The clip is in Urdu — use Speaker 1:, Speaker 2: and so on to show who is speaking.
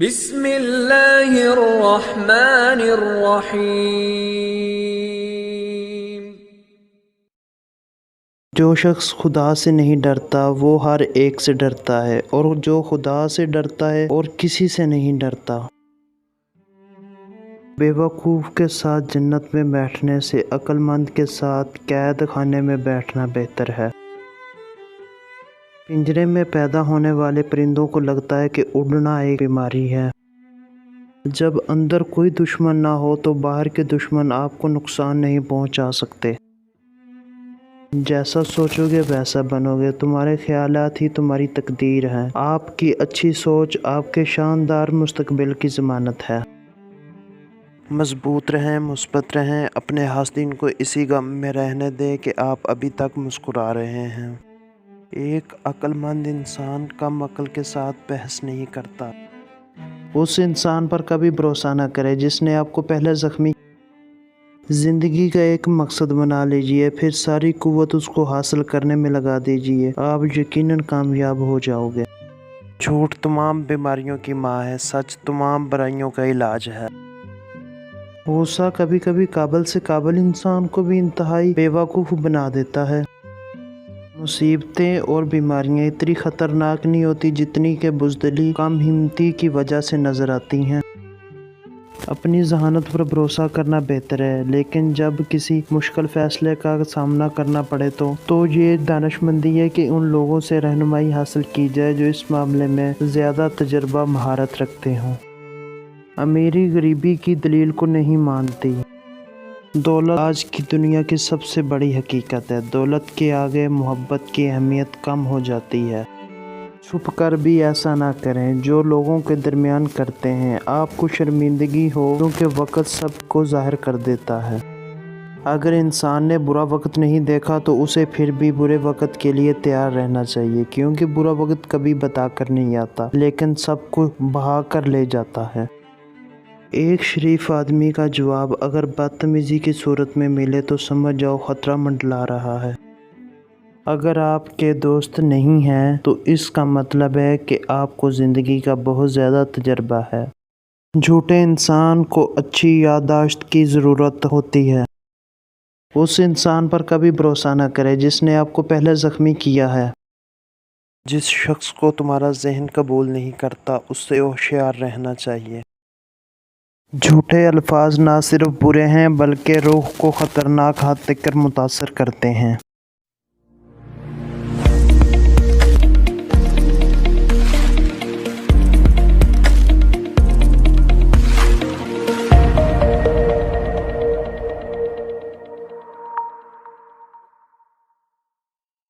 Speaker 1: بسم اللہ الرحمن الرحیم۔
Speaker 2: جو شخص خدا سے نہیں ڈرتا وہ ہر ایک سے ڈرتا ہے، اور جو خدا سے ڈرتا ہے اور کسی سے نہیں ڈرتا۔ بے وقوف کے ساتھ جنت میں بیٹھنے سے عقل مند کے ساتھ قید خانے میں بیٹھنا بہتر ہے۔ پنجرے میں پیدا ہونے والے پرندوں کو لگتا ہے کہ اڑنا ایک بیماری ہے۔ جب اندر کوئی دشمن نہ ہو تو باہر کے دشمن آپ کو نقصان نہیں پہنچا سکتے۔ جیسا سوچو گے ویسا بنو گے، تمہارے خیالات ہی تمہاری تقدیر ہیں۔ آپ کی اچھی سوچ آپ کے شاندار مستقبل کی ضمانت ہے۔ مضبوط رہیں، مثبت رہیں، اپنے حاسدین کو اسی غم میں رہنے دیں کہ آپ ابھی تک مسکرا رہے ہیں۔ ایک عقل مند انسان کم عقل کے ساتھ بحث نہیں کرتا۔ اس انسان پر کبھی بھروسہ نہ کرے جس نے آپ کو پہلے زخمی۔ زندگی کا ایک مقصد بنا لیجئے، پھر ساری قوت اس کو حاصل کرنے میں لگا دیجئے، آپ یقیناً کامیاب ہو جاؤ گے۔ جھوٹ تمام بیماریوں کی ماں ہے، سچ تمام برائیوں کا علاج ہے۔ غصہ کبھی کبھی قابل سے قابل انسان کو بھی انتہائی بے وقوف بنا دیتا ہے۔ مصیبتیں اور بیماریاں اتنی خطرناک نہیں ہوتی جتنی کہ بزدلی، کم ہمتی کی وجہ سے نظر آتی ہیں۔ اپنی ذہانت پر بھروسہ کرنا بہتر ہے، لیکن جب کسی مشکل فیصلے کا سامنا کرنا پڑے تو یہ دانشمندی ہے کہ ان لوگوں سے رہنمائی حاصل کی جائے جو اس معاملے میں زیادہ تجربہ مہارت رکھتے ہوں۔ امیری غریبی کی دلیل کو نہیں مانتی۔ دولت آج کی دنیا کی سب سے بڑی حقیقت ہے۔ دولت کے آگے محبت کی اہمیت کم ہو جاتی ہے۔ چھپ کر بھی ایسا نہ کریں جو لوگوں کے درمیان کرتے ہیں۔ آپ کو شرمندگی ہو کیونکہ وقت سب کو ظاہر کر دیتا ہے۔ اگر انسان نے برا وقت نہیں دیکھا تو اسے پھر بھی برے وقت کے لیے تیار رہنا چاہیے، کیونکہ برا وقت کبھی بتا کر نہیں آتا لیکن سب کو بہا کر لے جاتا ہے۔ ایک شریف آدمی کا جواب اگر بدتمیزی کی صورت میں ملے تو سمجھ جاؤ خطرہ منڈلا رہا ہے۔ اگر آپ کے دوست نہیں ہیں تو اس کا مطلب ہے کہ آپ کو زندگی کا بہت زیادہ تجربہ ہے۔ جھوٹے انسان کو اچھی یادداشت کی ضرورت ہوتی ہے۔ اس انسان پر کبھی بھروسہ نہ کرے جس نے آپ کو پہلے زخمی کیا ہے۔ جس شخص کو تمہارا ذہن قبول نہیں کرتا اس سے ہوشیار رہنا چاہیے۔ جھوٹے الفاظ نہ صرف برے ہیں بلکہ روح کو خطرناک حد تک متاثر کرتے ہیں۔